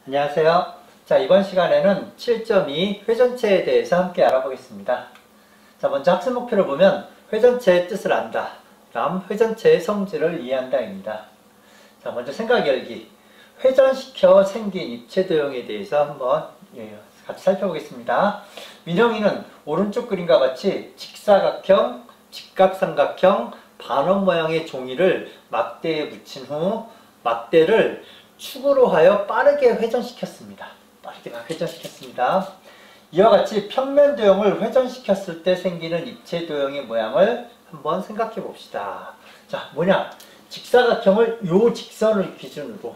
안녕하세요. 자, 이번 시간에는 7.2 회전체에 대해서 함께 알아보겠습니다. 자, 먼저 학습 목표를 보면 회전체의 뜻을 안다. 다음 회전체의 성질을 이해한다입니다. 자, 먼저 생각 열기. 회전시켜 생긴 입체도형에 대해서 한번 같이 살펴보겠습니다. 민영이는 오른쪽 그림과 같이 직사각형, 직각삼각형, 반원 모양의 종이를 막대에 붙인 후 막대를 축으로 하여 빠르게 회전시켰습니다. 이와 같이 평면 도형을 회전시켰을 때 생기는 입체 도형의 모양을 한번 생각해 봅시다. 자, 뭐냐? 직사각형을 요 직선을 기준으로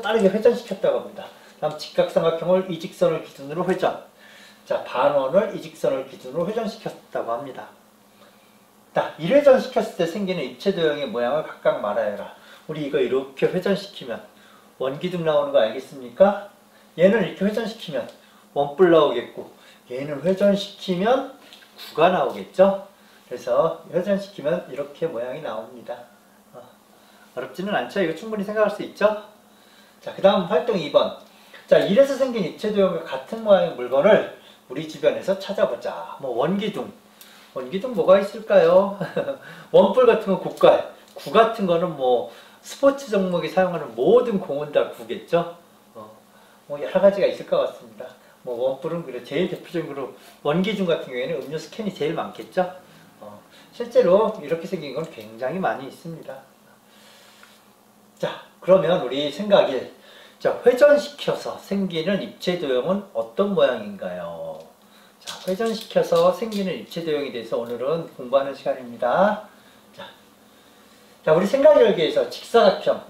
빠르게 회전시켰다고 합니다. 다음 직각삼각형을 이 직선을 기준으로 회전. 자, 반원을 이 직선을 기준으로 회전시켰다고 합니다. 자, 1회전 시켰을 때 생기는 입체 도형의 모양을 각각 말하여라. 우리 이거 이렇게 회전시키면 원기둥 나오는 거 알겠습니까? 얘는 이렇게 회전시키면 원뿔 나오겠고, 얘는 회전시키면 구가 나오겠죠? 그래서 회전시키면 이렇게 모양이 나옵니다. 어렵지는 않죠? 이거 충분히 생각할 수 있죠? 자, 그 다음 활동 2번. 자, 이래서 생긴 입체도형과 같은 모양의 물건을 우리 주변에서 찾아보자. 뭐 원기둥 뭐가 있을까요? 원뿔 같은 건 곡갈, 구 같은 거는 뭐 스포츠 종목이 사용하는 모든 공은 다 구겠죠? 뭐 여러 가지가 있을 것 같습니다. 뭐 원뿔은 그래 제일 대표적으로 원기둥 같은 경우에는 음료수 캔이 제일 많겠죠? 실제로 이렇게 생긴 건 굉장히 많이 있습니다. 자, 그러면 우리 생각일. 자, 회전시켜서 생기는 입체 도형은 어떤 모양인가요? 자, 회전시켜서 생기는 입체 도형에 대해서 오늘은 공부하는 시간입니다. 자, 우리 생각 열기에서 직사각형,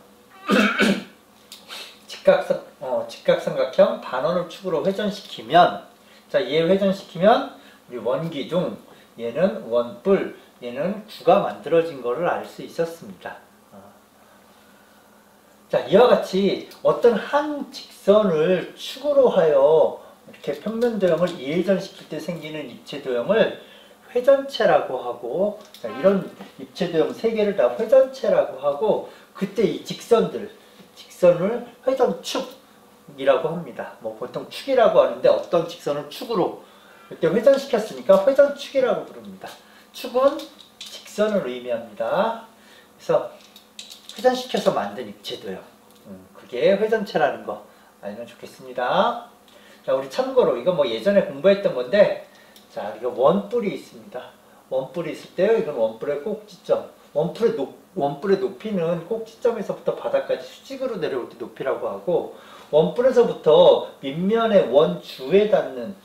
직각삼각형, 반원을 축으로 회전시키면, 자, 얘 회전시키면 우리 원기둥, 얘는 원뿔, 얘는 구가 만들어진 것을 알 수 있었습니다. 자, 이와 같이 어떤 한 직선을 축으로 하여 이렇게 평면 도형을 2회전시킬 때 생기는 입체 도형을 회전체라고 하고, 자, 이런 입체 도형 3개를 다 회전체라고 하고, 그때 이 직선을 회전축이라고 합니다. 뭐 보통 축이라고 하는데 어떤 직선을 축으로 그때 회전시켰으니까 회전축이라고 부릅니다. 축은 직선을 의미합니다. 그래서 회전시켜서 만든 입체 도형, 그게 회전체라는 거 알면 좋겠습니다. 자, 우리 참고로 이거 뭐 예전에 공부했던 건데, 자, 이거 원뿔이 있습니다. 원뿔이 있을 때 이건 원뿔의 꼭지점. 원뿔의 높이는 꼭지점에서부터 바닥까지 수직으로 내려올 때 높이라고 하고, 원뿔에서부터 밑면의 원주에 닿는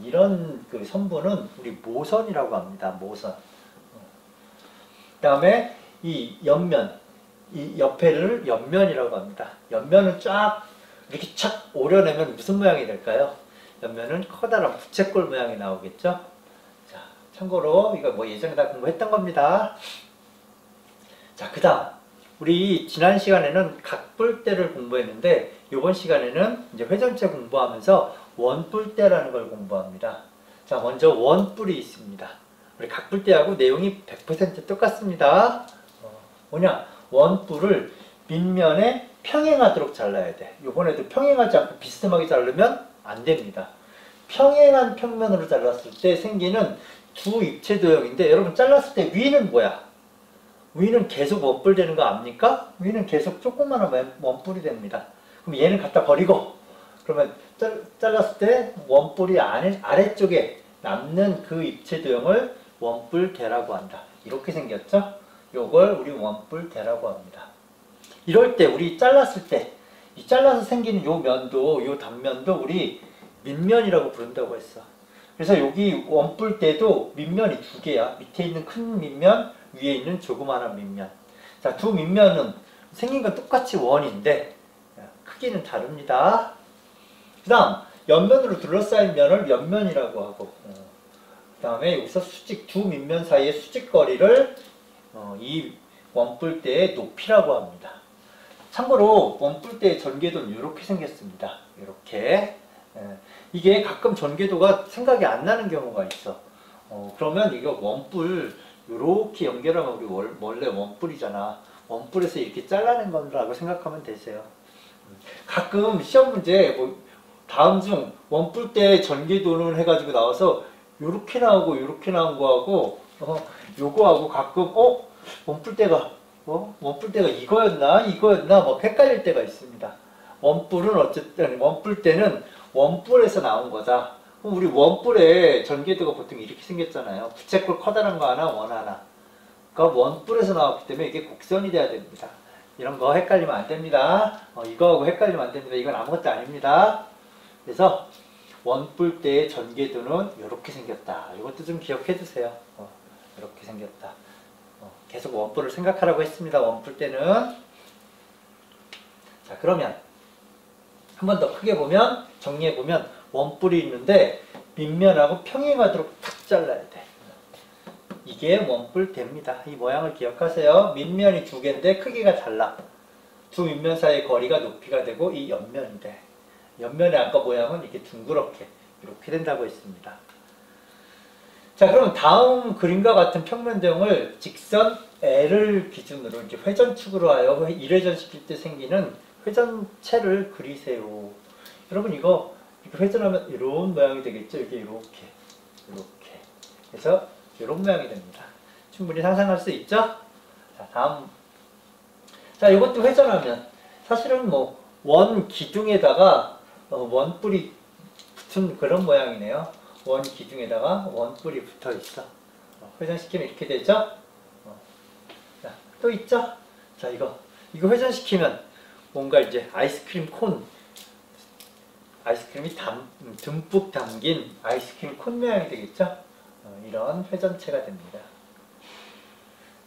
이런 그 선분은 우리 모선이라고 합니다. 모선. 그 다음에 이 옆면, 이 옆에를 옆면이라고 합니다. 옆면은 쫙 이렇게 착 오려내면 무슨 모양이 될까요? 옆면은 커다란 부채꼴 모양이 나오겠죠? 자, 참고로 이거 뭐 예전에 다 공부했던 겁니다. 자, 그 다음 우리 지난 시간에는 각뿔대를 공부했는데 이번 시간에는 이제 회전체 공부하면서 원뿔대라는 걸 공부합니다. 자, 먼저 원뿔이 있습니다. 우리 각뿔대하고 내용이 100% 똑같습니다. 뭐냐? 원뿔을 밑면에 평행하도록 잘라야 돼. 이번에도 평행하지 않고 비스듬하게 자르면 안 됩니다. 평행한 평면으로 잘랐을 때 생기는 두 입체 도형인데, 여러분 잘랐을 때 위는 뭐야? 위는 계속 원뿔 되는 거 압니까? 위는 계속 조그마한 원뿔이 됩니다. 그럼 얘는 갖다 버리고, 그러면 잘랐을 때 원뿔이 아래쪽에 남는 그 입체 도형을 원뿔대라고 한다. 이렇게 생겼죠? 요걸 우리 원뿔대라고 합니다. 이럴 때 우리 잘랐을 때 이 잘라서 생기는 요 면도, 요 단면도 우리 밑면이라고 부른다고 했어. 그래서 여기 원뿔대도 밑면이 2개야. 밑에 있는 큰 밑면, 위에 있는 조그마한 밑면. 자, 두 밑면은 생긴 건 똑같이 원인데 크기는 다릅니다. 그 다음 옆면으로 둘러싸인 면을 옆면이라고 하고, 그 다음에 여기서 두 밑면 사이의 수직거리를 이 원뿔대의 높이라고 합니다. 참고로 원뿔대의 전개도는 이렇게 생겼습니다. 이렇게. 이게 가끔 전개도가 생각이 안 나는 경우가 있어. 그러면 이거 원뿔 이렇게 연결하면 우리 원래 원뿔이잖아. 원뿔에서 이렇게 잘라낸 거라고 생각하면 되세요. 가끔 시험 문제 뭐 다음 중 원뿔 때 전개도는 해가지고 나와서 요렇게 나오고 요렇게 나온 거하고 요거하고 가끔 원뿔 때가 원뿔 때가 이거였나 뭐 헷갈릴 때가 있습니다. 원뿔은 어쨌든 원뿔 때는 원뿔에서 나온 거다. 그럼 우리 원뿔의 전개도가 보통 이렇게 생겼잖아요. 부채꼴 커다란 거 하나, 원 하나. 그러니까 원뿔에서 나왔기 때문에 이게 곡선이 돼야 됩니다. 이런 거 헷갈리면 안 됩니다. 이거하고 헷갈리면 안 됩니다. 이건 아무것도 아닙니다. 그래서 원뿔 때의 전개도는 이렇게 생겼다. 이것도 좀 기억해 두세요. 이렇게 생겼다. 계속 원뿔을 생각하라고 했습니다. 원뿔 때는. 자, 그러면 한 번 더 크게 보면, 정리해 보면 원뿔이 있는데 밑면하고 평행하도록 탁 잘라야 돼. 이게 원뿔 대입니다. 이 모양을 기억하세요. 밑면이 두 개인데 크기가 달라. 두 밑면 사이의 거리가 높이가 되고 이 옆면이 돼. 옆면의 아까 모양은 이렇게 둥그렇게 이렇게 된다고 했습니다. 자, 그럼 다음 그림과 같은 평면도형을 직선 L을 기준으로 이제 회전축으로 하여 1회전 시킬 때 생기는 회전체를 그리세요. 여러분 이거 회전하면 이런 모양이 되겠죠? 이게 이렇게 그래서 이런 모양이 됩니다. 충분히 상상할 수 있죠? 자, 다음. 자, 이것도 회전하면 사실은 뭐 원 기둥에다가 원뿔이 붙은 그런 모양이네요. 원 기둥에다가 원뿔이 붙어 있어. 회전시키면 이렇게 되죠? 자, 또 있죠? 자, 이거 회전시키면 뭔가 이제 아이스크림 콘, 아이스크림이 듬뿍 담긴 아이스크림 콘 모양이 되겠죠? 이런 회전체가 됩니다.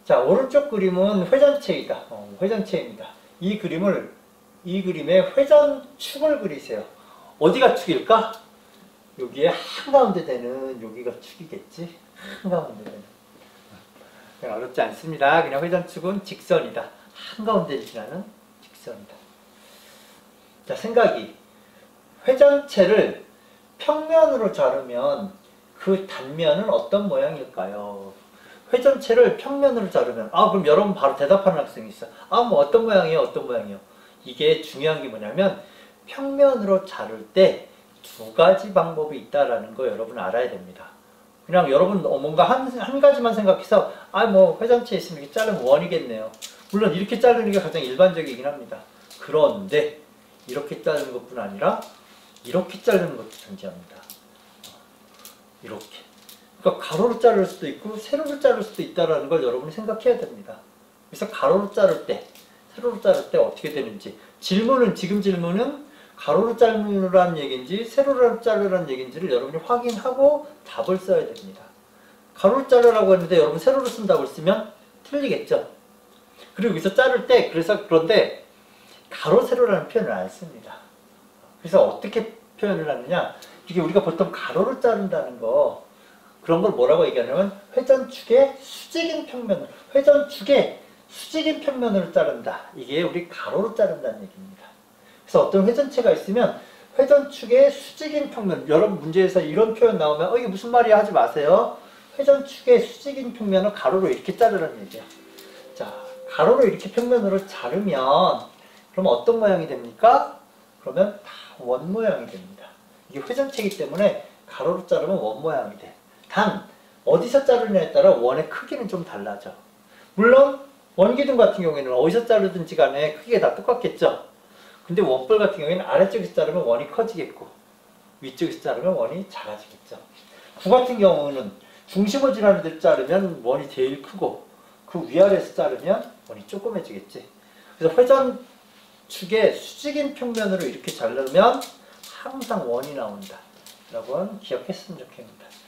자, 오른쪽 그림은 회전체이다. 회전체입니다. 이 그림의 회전축을 그리세요. 어디가 축일까? 여기에 한가운데 되는 여기가 축이겠지? 한가운데 되는. 그냥 어렵지 않습니다. 그냥 회전축은 직선이다. 한가운데 지나는 직선이다. 자, 생각이. 회전체를 평면으로 자르면 그 단면은 어떤 모양일까요? 회전체를 평면으로 자르면 그럼 여러분 바로 대답하는 학생이 있어. 뭐 어떤 모양이에요? 어떤 모양이요? 이게 중요한 게 뭐냐면 평면으로 자를 때 두 가지 방법이 있다라는 거 여러분 알아야 됩니다. 그냥 여러분 뭔가 한 가지만 생각해서 뭐 회전체 있으면 이렇게 자르면 원이겠네요. 물론 이렇게 자르는 게 가장 일반적이긴 합니다. 그런데 이렇게 자르는 것뿐 아니라 이렇게 자르는 것도 존재합니다. 이렇게. 그러니까 가로로 자를 수도 있고 세로로 자를 수도 있다는 걸 여러분이 생각해야 됩니다. 그래서 가로로 자를 때, 세로로 자를 때 어떻게 되는지 지금 질문은 가로로 자르라는 얘기인지 세로로 자르라는 얘기인지를 여러분이 확인하고 답을 써야 됩니다. 가로로 자르라고 했는데 여러분 세로로 쓴다고 쓰면 틀리겠죠. 그리고 여기서 자를 때 그런데 가로 세로라는 표현을 안 씁니다. 그래서 어떻게 표현을 하느냐, 이게 우리가 보통 가로로 자른다는 거 그런 걸 뭐라고 얘기하냐면 회전축의 수직인 평면으로 자른다. 이게 우리 가로로 자른다는 얘기입니다. 그래서 어떤 회전체가 있으면 회전축의 수직인 평면, 여러분 문제에서 이런 표현 나오면 이게 무슨 말이야 하지 마세요. 회전축의 수직인 평면을 가로로 이렇게 자르라는 얘기야. 자, 가로로 이렇게 평면으로 자르면 그럼 어떤 모양이 됩니까? 그러면 다 원 모양이 됩니다. 이게 회전체이기 때문에 가로로 자르면 원 모양이 돼. 단 어디서 자르냐에 따라 원의 크기는 좀 달라져. 물론 원기둥 같은 경우에는 어디서 자르든지 간에 크기가 다 똑같겠죠. 근데 원뿔 같은 경우에는 아래쪽에서 자르면 원이 커지겠고 위쪽에서 자르면 원이 작아지겠죠. 구 같은 경우는 중심을 지나는 데를 자르면 원이 제일 크고 그 위아래에서 자르면 원이 조그매지겠지. 그래서 회전축의 수직인 평면으로 이렇게 자르면 항상 원이 나온다. 여러분 기억했으면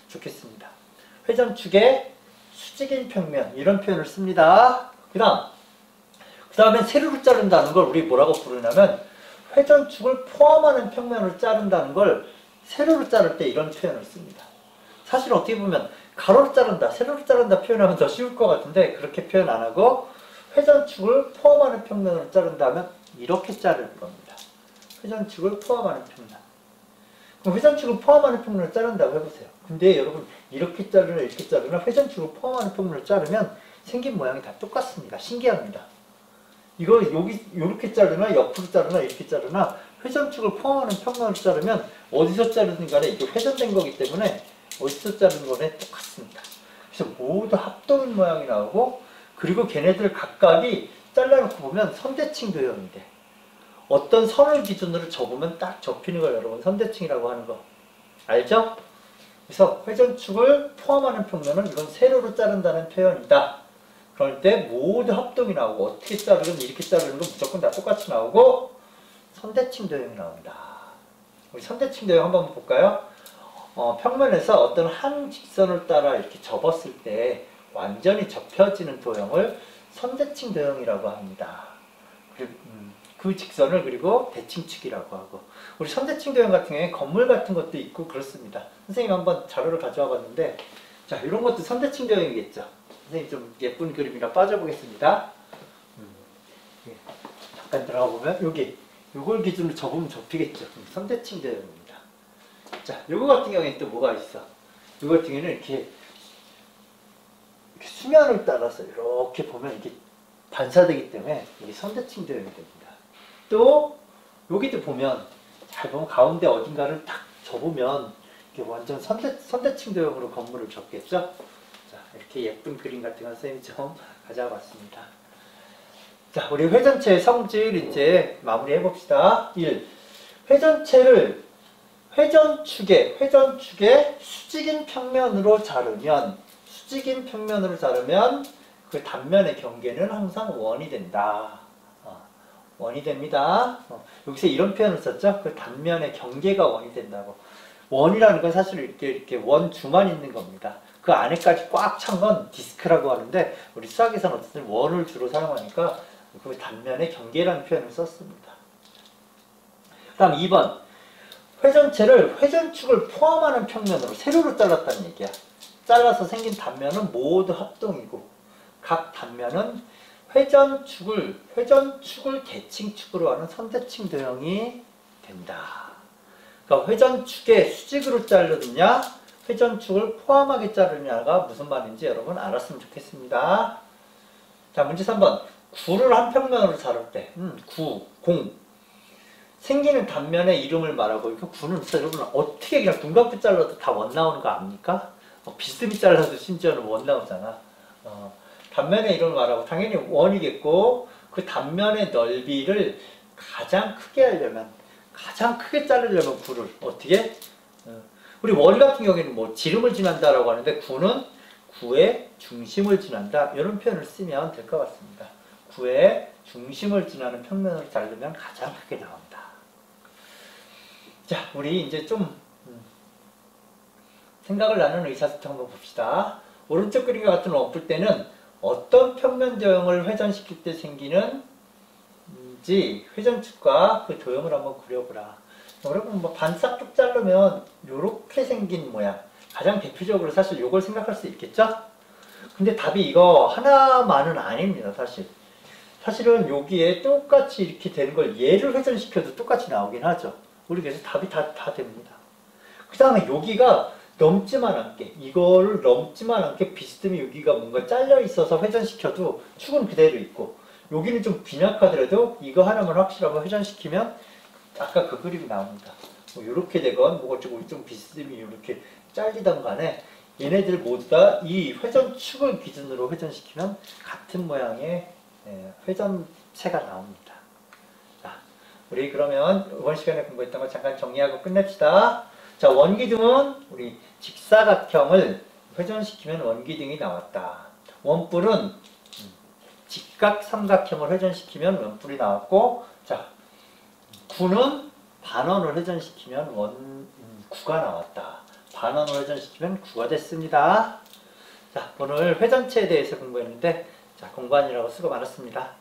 좋겠습니다. 회전축의 수직인 평면 이런 표현을 씁니다. 그 다음에 세로로 자른다는 걸 우리 뭐라고 부르냐면 회전축을 포함하는 평면을 자른다는 걸 세로로 자를 때 이런 표현을 씁니다. 사실 어떻게 보면 가로로 자른다, 세로로 자른다 표현하면 더 쉬울 것 같은데 그렇게 표현 안 하고 회전축을 포함하는 평면으로 자른다면 이렇게 자를 겁니다. 회전축을 포함하는 평면. 그럼 회전축을 포함하는 평면을 자른다고 해보세요. 근데 여러분 이렇게 자르나 이렇게 자르나 회전축을 포함하는 평면을 자르면 생긴 모양이 다 똑같습니다. 신기합니다. 이거 여기 이렇게 자르나 옆으로 자르나 이렇게 자르나 회전축을 포함하는 평면을 자르면 어디서 자르든 간에 이게 회전된 거기 때문에 어디서 자르는 거에 똑같습니다. 그래서 모두 합동인 모양이 나오고 그리고 걔네들 각각이 잘라놓고 보면 선대칭 도형이 돼. 어떤 선을 기준으로 접으면 딱 접히는 걸 여러분 선대칭이라고 하는 거 알죠? 그래서 회전축을 포함하는 평면은 이건 세로로 자른다는 표현이다. 그럴 때 모두 합동이 나오고 어떻게 자르든 이렇게 자르는 건 무조건 다 똑같이 나오고 선대칭 도형이 나온다. 우리 선대칭 도형 한번 볼까요? 평면에서 어떤 한 직선을 따라 이렇게 접었을 때 완전히 접혀지는 도형을 선대칭 도형이라고 합니다. 그 직선을 그리고 대칭축이라고 하고 우리 선대칭 도형 같은 경우에 건물 같은 것도 있고 그렇습니다. 선생님 한번 자료를 가져와 봤는데 자 이런 것도 선대칭 도형이겠죠. 선생님 좀 예쁜 그림이라 빠져보겠습니다. 예. 잠깐 들어가 보면 여기 요걸 기준으로 접으면 접히겠죠. 선대칭 도형입니다. 자 요거 같은 경우에는 또 뭐가 있어? 요거 같은 경우에는 이렇게 수면을 따라서 이렇게 보면 이게 반사되기 때문에 이게 선대칭 도형이 됩니다. 또 여기도 보면 잘 보면 가운데 어딘가를 딱 접으면 이게 완전 선대칭 도형으로 건물을 접겠죠. 자 이렇게 예쁜 그림 같은 거 선생님이 좀 가져와 봤습니다. 자 우리 회전체의 성질 이제 마무리해 봅시다. 1. 회전체를 회전축의 수직인 평면으로 자르면 그 단면의 경계는 항상 원이 된다. 원이 됩니다. 여기서 이런 표현을 썼죠. 그 단면의 경계가 원이 된다고. 원이라는 건 사실 이렇게 원주만 있는 겁니다. 그 안에까지 꽉 찬 건 디스크라고 하는데 우리 수학에서는 어쨌든 원을 주로 사용하니까 그 단면의 경계라는 표현을 썼습니다. 그 다음 2번. 회전체를 회전축을 포함하는 평면으로 세로로 잘랐다는 얘기야. 잘라서 생긴 단면은 모두 합동이고 각 단면은 회전축을 대칭축으로 하는 선대칭 도형이 된다. 그러니까 회전축에 수직으로 자르느냐 회전축을 포함하게 자르느냐가 무슨 말인지 여러분 알았으면 좋겠습니다. 자 문제 3번 구를 한 평면으로 자를 때 공 생기는 단면의 이름을 말하고 이거 구는 여러분 어떻게 그냥 눈 감고 잘라도 다 원 나오는 거 압니까? 비스듬히 잘라도 심지어는 원 나오잖아. 단면의 이름을 말하고 당연히 원이겠고 그 단면의 넓이를 가장 크게 하려면 가장 크게 자르려면 구를 어떻게? 우리 원 같은 경우에는 뭐 지름을 지난다라고 하는데 구는 구의 중심을 지난다 이런 표현을 쓰면 될 것 같습니다. 구의 중심을 지나는 평면을 자르면 가장 크게 나온다. 자 우리 이제 좀 생각을 나누는 의사소통 한번 봅시다. 오른쪽 그림과 같은 원뿔 때는 어떤 평면 도형을 회전시킬 때 생기는 회전축과 그 도형을 한번 그려보라. 여러분 뭐 반싹둑 자르면 이렇게 생긴 모양 가장 대표적으로 사실 이걸 생각할 수 있겠죠? 근데 답이 이거 하나만은 아닙니다. 사실은 여기에 똑같이 이렇게 되는 걸 얘를 회전시켜도 똑같이 나오긴 하죠. 우리 그래서 답이 다 됩니다. 그 다음에 여기가 넘지만 않게 이거를 넘지만 않게 비스듬히 여기가 뭔가 잘려 있어서 회전시켜도 축은 그대로 있고 여기는 좀 빈약하더라도 이거 하나만 확실하고 회전시키면 아까 그 그림이 나옵니다. 뭐 이렇게 되건 뭐가 좀 비스듬히 이렇게 잘리던 간에 얘네들 모두 다 이 회전축을 기준으로 회전시키면 같은 모양의 회전체가 나옵니다. 자, 우리 그러면 이번 시간에 공부했던 거 잠깐 정리하고 끝냅시다. 자, 원기둥은 우리 직사각형을 회전시키면 원기둥이 나왔다. 원뿔은 직각삼각형을 회전시키면 원뿔이 나왔고, 자, 구는 반원을 회전시키면 구가 나왔다. 반원을 회전시키면 구가 됐습니다. 자, 오늘 회전체에 대해서 공부했는데, 자, 공부하느라고 수고 많았습니다.